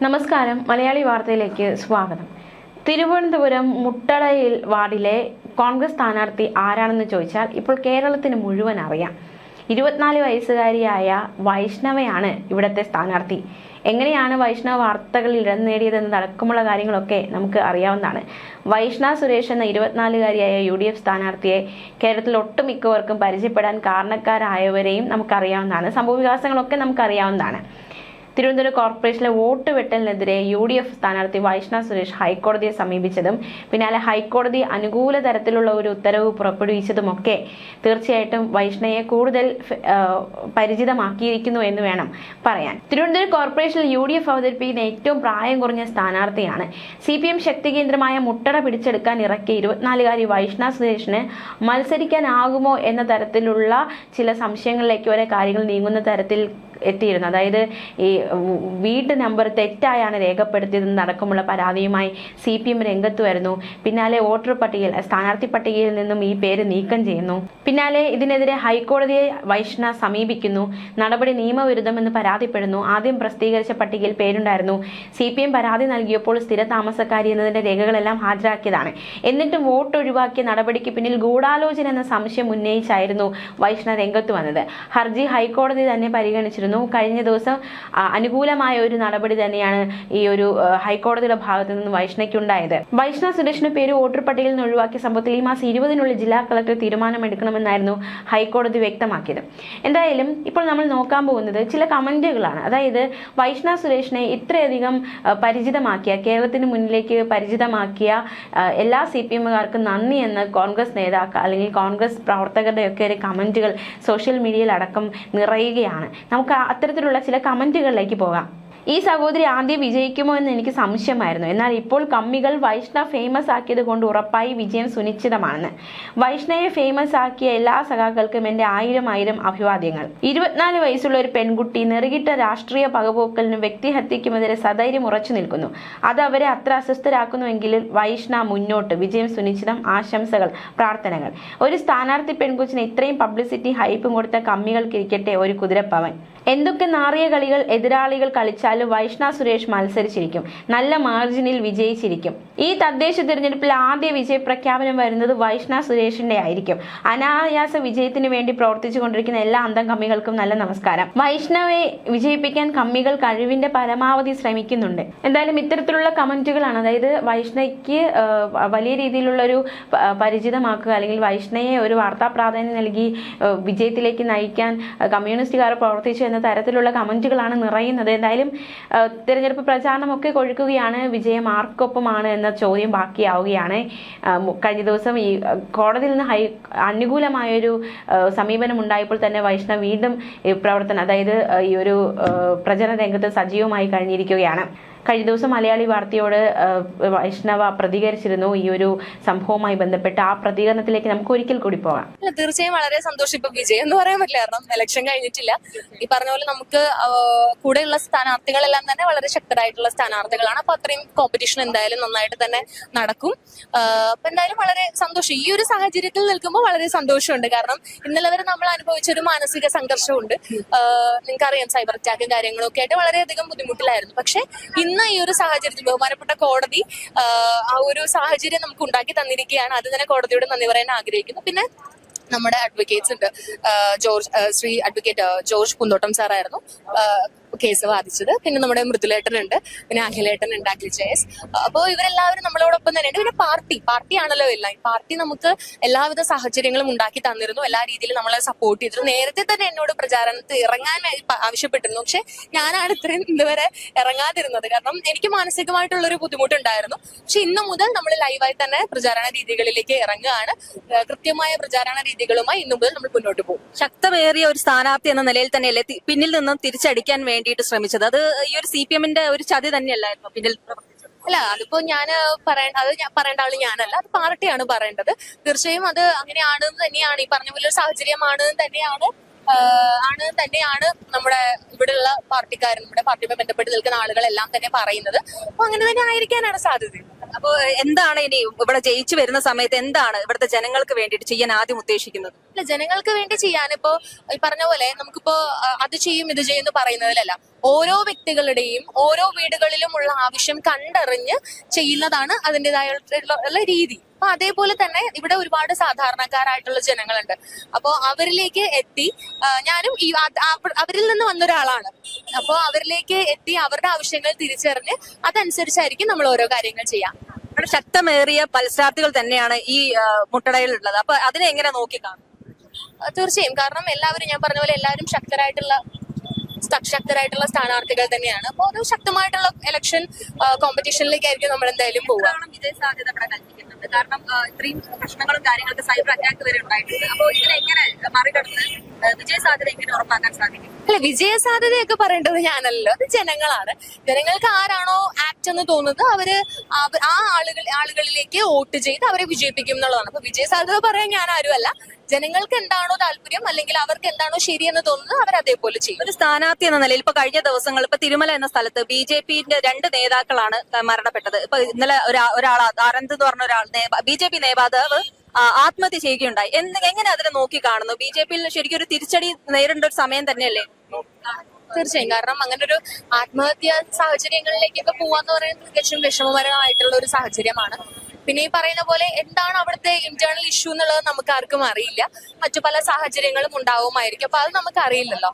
നമസ്കാരം. മലയാളി വാർത്തയിലേക്ക് സ്വാഗതം. തിരുവനന്തപുരം മുട്ടടയിൽ വാർഡിലെ കോൺഗ്രസ് സ്ഥാനാർത്ഥി ആരാണെന്ന് ചോദിച്ചാൽ ഇപ്പോൾ കേരളത്തിന് മുഴുവൻ അറിയാം. 24 വയസ്സുകാരിയായ വൈഷ്ണവയാണ് ഇവിടുത്തെ സ്ഥാനാർത്ഥി. എങ്ങനെയാണ് വൈഷ്ണവ വാർത്തകളിൽ ഇടം നേടിയതെന്ന് അടക്കമുള്ള കാര്യങ്ങളൊക്കെ നമുക്ക് അറിയാവുന്നതാണ്. വൈഷ്ണവ സുരേഷ് എന്ന 24-കാരിയായ UDF സ്ഥാനാർത്ഥിയെ കേരളത്തിൽ ഒട്ടുമിക്കവർക്കും പരിചയപ്പെടാൻ കാരണക്കാരായവരെയും നമുക്കറിയാവുന്നതാണ്. സംഭവവികാസങ്ങളൊക്കെ നമുക്കറിയാവുന്നതാണ്. തിരുവനന്തപുരം കോർപ്പറേഷനിലെ വോട്ട് വെട്ടലിനെതിരെ UDF സ്ഥാനാർത്ഥി വൈഷ്ണവ സുരേഷ് ഹൈക്കോടതിയെ സമീപിച്ചതും പിന്നാലെ ഹൈക്കോടതി അനുകൂല തരത്തിലുള്ള ഒരു ഉത്തരവ് പുറപ്പെടുവിച്ചതുമൊക്കെ തീർച്ചയായിട്ടും വൈഷ്ണവയെ കൂടുതൽ പരിചിതമാക്കിയിരിക്കുന്നു എന്ന് വേണം പറയാൻ. തിരുവനന്തപുരം കോർപ്പറേഷനിൽ UDF അവതരിപ്പിക്കുന്ന ഏറ്റവും പ്രായം കുറഞ്ഞ സ്ഥാനാർത്ഥിയാണ്. CPM ശക്തി കേന്ദ്രമായ മുട്ടട പിടിച്ചെടുക്കാൻ ഇറക്കിയ 24-കാരി വൈഷ്ണവ സുരേഷിന് മത്സരിക്കാനാകുമോ എന്ന തരത്തിലുള്ള ചില സംശയങ്ങളിലേക്ക് വരെ കാര്യങ്ങൾ നീങ്ങുന്ന തരത്തിൽ എത്തിയിരുന്നു. അതായത് ഈ വീട്ട് നമ്പർ തെറ്റായാണ് രേഖപ്പെടുത്തിയതെന്ന് അടക്കമുള്ള പരാതിയുമായി CPM രംഗത്ത് വരുന്നു. പിന്നാലെ വോട്ടർ പട്ടികയിൽ സ്ഥാനാർത്ഥി പട്ടികയിൽ നിന്നും ഈ പേര് നീക്കം ചെയ്യുന്നു. പിന്നാലെ ഇതിനെതിരെ ഹൈക്കോടതിയെ വൈഷ്ണവ സമീപിക്കുന്നു. നടപടി നിയമവിരുദ്ധമെന്ന് പരാതിപ്പെടുന്നു. ആദ്യം പ്രസിദ്ധീകരിച്ച പട്ടികയിൽ പേരുണ്ടായിരുന്നു. CPM പരാതി നൽകിയപ്പോൾ സ്ഥിര താമസക്കാരി എന്നതിന്റെ രേഖകളെല്ലാം ഹാജരാക്കിയതാണ്. എന്നിട്ടും വോട്ട് ഒഴിവാക്കിയ നടപടിക്ക് പിന്നിൽ ഗൂഢാലോചന എന്ന സംശയം ഉന്നയിച്ചായിരുന്നു വൈഷ്ണവ രംഗത്ത് വന്നത്. ഹർജി ഹൈക്കോടതി തന്നെ പരിഗണിച്ചിരുന്നു. കഴിഞ്ഞ ദിവസം അനുകൂലമായ ഒരു നടപടി തന്നെയാണ് ഈ ഒരു ഹൈക്കോടതിയുടെ ഭാഗത്തു നിന്ന് വൈഷ്ണവയ്ക്കുണ്ടായത്. വൈഷ്ണവ സുരേഷിന്റെ പേര് വോട്ടർ പട്ടികയിൽ നിന്ന് ഒഴിവാക്കിയ സംഭവത്തിൽ ഈ മാസം 20-നുള്ളിൽ ജില്ലാ കളക്ടർ തീരുമാനമെടുക്കണമെന്നായിരുന്നു ഹൈക്കോടതി വ്യക്തമാക്കിയത്. എന്തായാലും ഇപ്പോൾ നമ്മൾ നോക്കാൻ പോകുന്നത് ചില കമന്റുകളാണ്. അതായത് വൈഷ്ണവ സുരേഷിനെ ഇത്രയധികം പരിചിതമാക്കിയ, കേരളത്തിന് മുന്നിലേക്ക് പരിചിതമാക്കിയ എല്ലാ CPMകാർക്കും നന്ദി എന്ന് കോൺഗ്രസ് നേതാക്കൾ അല്ലെങ്കിൽ കോൺഗ്രസ് പ്രവർത്തകരുടെയൊക്കെ ഒരു കമന്റുകൾ സോഷ്യൽ മീഡിയയിൽ അടക്കം നിറയുകയാണ്. നമുക്ക് അത്തരത്തിലുള്ള ചില കമന്റുകളിലേക്ക് പോകാം. ഈ സഹോദരി ആദ്യം വിജയിക്കുമോ എന്ന് എനിക്ക് സംശയമായിരുന്നു. എന്നാൽ ഇപ്പോൾ കമ്മികൾ വൈഷ്ണവ ഫേമസ് ആക്കിയത് കൊണ്ട് ഉറപ്പായി വിജയം സുനിശ്ചിതമാണെന്ന്. വൈഷ്ണവയെ ഫേമസ് ആക്കിയ എല്ലാ സഖാക്കൾക്കും എൻ്റെ 1000 അഭിവാദ്യങ്ങൾ. 24 വയസ്സുള്ള ഒരു പെൺകുട്ടി നെറുകിട്ട രാഷ്ട്രീയ പകപോക്കലിനും വ്യക്തിഹത്യക്കുമെതിരെ സധൈര്യം ഉറച്ചു നിൽക്കുന്നു. അത് അവരെ അത്ര അസ്വസ്ഥരാക്കുന്നുവെങ്കിലും വൈഷ്ണവ മുന്നോട്ട്, വിജയം സുനിശ്ചിതം, ആശംസകൾ, പ്രാർത്ഥനകൾ. ഒരു സ്ഥാനാർത്ഥി പെൺകുച്ചിന് ഇത്രയും പബ്ലിസിറ്റി ഹൈപ്പും കൊടുത്ത കമ്മികൾക്കിരിക്കട്ടെ ഒരു കുതിരപ്പവൻ. എന്തൊക്കെ നാറിയ കളികൾ എതിരാളികൾ കളിച്ചാലും വൈഷ്ണവ സുരേഷ് മത്സരിച്ചിരിക്കും, നല്ല മാർജിനിൽ വിജയിച്ചിരിക്കും. ഈ തദ്ദേശ തിരഞ്ഞെടുപ്പിൽ ആദ്യ വിജയ പ്രഖ്യാപനം വരുന്നത് വൈഷ്ണവ സുരേഷിന്റെ ആയിരിക്കും. അനായാസ വിജയത്തിന് വേണ്ടി പ്രവർത്തിച്ചു കൊണ്ടിരിക്കുന്ന എല്ലാ അന്തം കമ്മികൾക്കും നല്ല നമസ്കാരം. വൈഷ്ണവയെ വിജയിപ്പിക്കാൻ കമ്മികൾ കഴിവിന്റെ പരമാവധി ശ്രമിക്കുന്നുണ്ട്. എന്തായാലും ഇത്തരത്തിലുള്ള കമന്റുകളാണ്. അതായത് വൈഷ്ണവയ്ക്ക് വലിയ രീതിയിലുള്ള ഒരു പരിചിതമാക്കുക അല്ലെങ്കിൽ വൈഷ്ണവയെ ഒരു വാർത്താ പ്രാധാന്യം നൽകി വിജയത്തിലേക്ക് നയിക്കാൻ കമ്മ്യൂണിസ്റ്റുകാർ പ്രവർത്തിച്ചു എന്ന തരത്തിലുള്ള കമന്റുകളാണ് നിറയുന്നത്. എന്തായാലും തിരഞ്ഞെടുപ്പ് പ്രചാരണമൊക്കെ കൊഴുക്കുകയാണ്. വിജയം ആർക്കൊപ്പമാണ് എന്ന ചോദ്യം ബാക്കിയാവുകയാണ്. കഴിഞ്ഞ ദിവസം ഈ കോടതിയിൽ നിന്ന് അനുകൂലമായൊരു സമീപനം ഉണ്ടായപ്പോൾ തന്നെ വൈഷ്ണവ് വീണ്ടും പ്രവർത്തനം, അതായത് ഈ ഒരു പ്രചരണ രംഗത്ത് സജീവമായി കഴിഞ്ഞിരിക്കുകയാണ്. കഴിഞ്ഞ ദിവസം മലയാളി വാർത്തയോട് വൈഷ്ണവ പ്രതികരിച്ചിരുന്നു ഈ ഒരു സംഭവവുമായി ബന്ധപ്പെട്ട്. ആ പ്രതികരണത്തിലേക്ക് നമുക്ക് ഒരിക്കൽ കൂടി പോകാം. തീർച്ചയായും വളരെ സന്തോഷം. ഇപ്പൊ വിജയം എന്ന് പറയാൻ പറ്റില്ല, കാരണം ഇലക്ഷൻ കഴിഞ്ഞിട്ടില്ല. ഈ പറഞ്ഞ പോലെ നമുക്ക് കൂടെയുള്ള സ്ഥാനാർത്ഥികളെല്ലാം തന്നെ വളരെ ശക്തരായിട്ടുള്ള സ്ഥാനാർത്ഥികളാണ്. അപ്പൊ അത്രയും കോമ്പറ്റീഷൻ എന്തായാലും നന്നായിട്ട് തന്നെ നടക്കും. അപ്പൊ എന്തായാലും വളരെ സന്തോഷം. ഈ ഒരു സാഹചര്യത്തിൽ നിൽക്കുമ്പോൾ വളരെ സന്തോഷമുണ്ട്. കാരണം ഇന്നലെ വരെ നമ്മൾ അനുഭവിച്ച ഒരു മാനസിക സംഘർഷമുണ്ട്. നിങ്ങൾക്കറിയാം, സൈബർ അറ്റാക്കും കാര്യങ്ങളും ഒക്കെ ആയിട്ട് വളരെയധികം ബുദ്ധിമുട്ടിലായിരുന്നു. പക്ഷെ ഇന്ന് ഈ ഒരു സാഹചര്യത്തിൽ ബഹുമാനപ്പെട്ട കോടതി ആ ഒരു സാഹചര്യം നമുക്ക് ഉണ്ടാക്കി തന്നിരിക്കുകയാണ്. അത് തന്നെ കോടതിയോട് നന്ദി പറയാൻ ആഗ്രഹിക്കുന്നു. പിന്നെ നമ്മുടെ അഡ്വക്കേറ്റ്സ് ഉണ്ട്. ശ്രീ അഡ്വക്കേറ്റ് ജോർജ് പൂന്തോട്ടം സാറായിരുന്നു കേസ് വാദിച്ചത്. പിന്നെ നമ്മുടെ മൃദുലേട്ടനുണ്ട്, പിന്നെ അഖിലേട്ടനുണ്ട്, അഖിൽ ജയസ്. അപ്പോൾ ഇവരെല്ലാവരും നമ്മളോടൊപ്പം തന്നെയുണ്ട്. പിന്നെ പാർട്ടിയാണല്ലോ എല്ലാം. ഈ പാർട്ടി നമുക്ക് എല്ലാവിധ സാഹചര്യങ്ങളും ഉണ്ടാക്കി തന്നിരുന്നു, എല്ലാ രീതിയിലും നമ്മളെ സപ്പോർട്ട് ചെയ്തിരുന്നു. നേരത്തെ തന്നെ എന്നോട് പ്രചാരണത്തിൽ ഇറങ്ങാൻ ആവശ്യപ്പെട്ടിരുന്നു. പക്ഷെ ഞാനാണ് ഇത്രയും ഇതുവരെ ഇറങ്ങാതിരുന്നത്. കാരണം എനിക്ക് മാനസികമായിട്ടുള്ളൊരു ബുദ്ധിമുട്ടുണ്ടായിരുന്നു. പക്ഷെ ഇന്നു മുതൽ നമ്മൾ ലൈവായി തന്നെ പ്രചാരണ രീതികളിലേക്ക് ഇറങ്ങുകയാണ്. കൃത്യമായ പ്രചാരണ രീതികളുമായി ഇന്നു മുതൽ നമ്മൾ മുന്നോട്ട് പോകും. ശക്തമേറിയ ഒരു സ്ഥാനാർത്ഥി എന്ന നിലയിൽ തന്നെയല്ലേ പിന്നിൽ നിന്നും തിരിച്ചടിക്കാൻ വേണ്ടിയിട്ട് ശ്രമിച്ചത്? അത് ഈ ഒരു CPMന്റെ ഒരു ചതി തന്നെയല്ലായിരുന്നു പിന്നിൽ? അല്ല, അതിപ്പോ ഞാൻ പറയേണ്ട ആള് ഞാനല്ല, അത് പാർട്ടിയാണ് പറയേണ്ടത്. തീർച്ചയായും അത് അങ്ങനെയാണെന്ന് തന്നെയാണ്, ഈ പറഞ്ഞ പോലെ ഒരു സാഹചര്യമാണ് തന്നെയാണ് നമ്മുടെ ഇവിടെയുള്ള പാർട്ടിക്കാരും നമ്മുടെ പാർട്ടിയുമായി ബന്ധപ്പെട്ട് നിൽക്കുന്ന ആളുകളെല്ലാം തന്നെ പറയുന്നത്. അപ്പൊ അങ്ങനെ തന്നെ ആയിരിക്കാനാണ് സാധ്യത. അപ്പൊ എന്താണ് ഇനി ഇവിടെ ജയിച്ചു വരുന്ന സമയത്ത് എന്താണ് ഇവിടുത്തെ ജനങ്ങൾക്ക് വേണ്ടിയിട്ട് ചെയ്യാൻ ആദ്യം ഉദ്ദേശിക്കുന്നത്? അല്ല, ജനങ്ങൾക്ക് വേണ്ടി ചെയ്യാനിപ്പോ ഈ പറഞ്ഞ പോലെ നമുക്കിപ്പോ അത് ചെയ്യും ഇത് ചെയ്യും എന്ന് പറയുന്നതിലല്ല, ഓരോ വ്യക്തികളുടെയും ഓരോ വീടുകളിലും ഉള്ള ആവശ്യം കണ്ടറിഞ്ഞ് ചെയ്യുന്നതാണ് അതിൻ്റെതായിട്ടുള്ള രീതി. അപ്പൊ അതേപോലെ തന്നെ ഇവിടെ ഒരുപാട് സാധാരണക്കാരായിട്ടുള്ള ജനങ്ങളുണ്ട്. അപ്പോ അവരിലേക്ക് എത്തി, ഞാനും അവരിൽ നിന്ന് വന്ന ഒരാളാണ്. അപ്പോ അവരിലേക്ക് എത്തി അവരുടെ ആവശ്യങ്ങൾ തിരിച്ചറിഞ്ഞ് അതനുസരിച്ചായിരിക്കും നമ്മൾ ഓരോ കാര്യങ്ങൾ ചെയ്യാം. ഇവിടെ ശക്തമേറിയ മത്സരാർത്ഥികൾ തന്നെയാണ് ഈ മുട്ടടയിലുള്ളത്. അപ്പൊ അതിനെ എങ്ങനെ നോക്കിക്കാണും? തീർച്ചയായും, കാരണം എല്ലാവരും ഞാൻ പറഞ്ഞ പോലെ എല്ലാവരും ശക്തരായിട്ടുള്ള സ്ഥാനാർത്ഥികൾ തന്നെയാണ്. അപ്പോൾ ഒരു ശക്തമായിട്ടുള്ള ഇലക്ഷൻ കോമ്പറ്റീഷനിലേക്കായിരിക്കും നമ്മൾ എന്തായാലും പോവുക. വിജയ സാധ്യത ഇവിടെ കൽപ്പിക്കുന്നുണ്ട്. കാരണം ഇത്രയും പ്രശ്നങ്ങളും കാര്യങ്ങളൊക്കെ സൈബർ അറ്റാക്ക് വരെ ഉണ്ടായിട്ടുണ്ട്. അപ്പോൾ ഇതിനെ എങ്ങനെ മറികടന്ന് വിജയ സാധ്യത എങ്ങനെ ഉറപ്പാക്കാൻ സാധിക്കും? അല്ല, വിജയ സാധ്യതയൊക്കെ പറയേണ്ടത് ഞാനല്ലോ, അത് ജനങ്ങളാണ്. ജനങ്ങൾക്ക് ആരാണോ ആക്ട് എന്ന് തോന്നുന്നത് അവര് ആ ആളുകളിലേക്ക് വോട്ട് ചെയ്ത് അവരെ വിജയിപ്പിക്കും എന്നുള്ളതാണ്. അപ്പൊ വിജയ സാധ്യത പറയാൻ ഞാൻ ആരുമല്ല. ജനങ്ങൾക്ക് എന്താണോ താല്പര്യം അല്ലെങ്കിൽ അവർക്ക് എന്താണോ ശരിയെന്ന് തോന്നുന്നത് അവർ അതേപോലെ ചെയ്യും. ഒരു സ്ഥാനാർത്ഥി എന്ന നിലയിൽ ഇപ്പൊ കഴിഞ്ഞ ദിവസങ്ങൾ ഇപ്പൊ തിരുമല എന്ന സ്ഥലത്ത് BJP-ന്റെ 2 നേതാക്കളാണ് മരണപ്പെട്ടത്. ഇപ്പൊ ഇന്നലെ ഒരാൾ ആനന്ദ് എന്ന് പറഞ്ഞ ഒരാൾ BJP നേതാവ് ആത്മഹത്യ ചെയ്യുകയുണ്ടായി. എങ്ങനെ അതിനെ നോക്കി കാണുന്നു? BJP-യിൽ ശരിക്കും ഒരു തിരിച്ചടി നേരിടേണ്ട ഒരു സമയം തന്നെയല്ലേ? തീർച്ചയായും, കാരണം അങ്ങനെ ഒരു ആത്മഹത്യ സാഹചര്യങ്ങളിലേക്കൊക്കെ പോവാന്ന് പറയുന്നത് തികച്ചും വിഷമകരമായിട്ടുള്ള ഒരു സാഹചര്യമാണ്. പിന്നെ ഈ പറയുന്ന പോലെ എന്താണ് അവിടുത്തെ ഇന്റേണൽ ഇഷ്യൂ എന്നുള്ളത് നമുക്ക് ആർക്കും അറിയില്ല. മറ്റു പല സാഹചര്യങ്ങളും ഉണ്ടാവുമായിരിക്കും. അപ്പൊ അത് നമുക്ക് അറിയില്ലല്ലോ.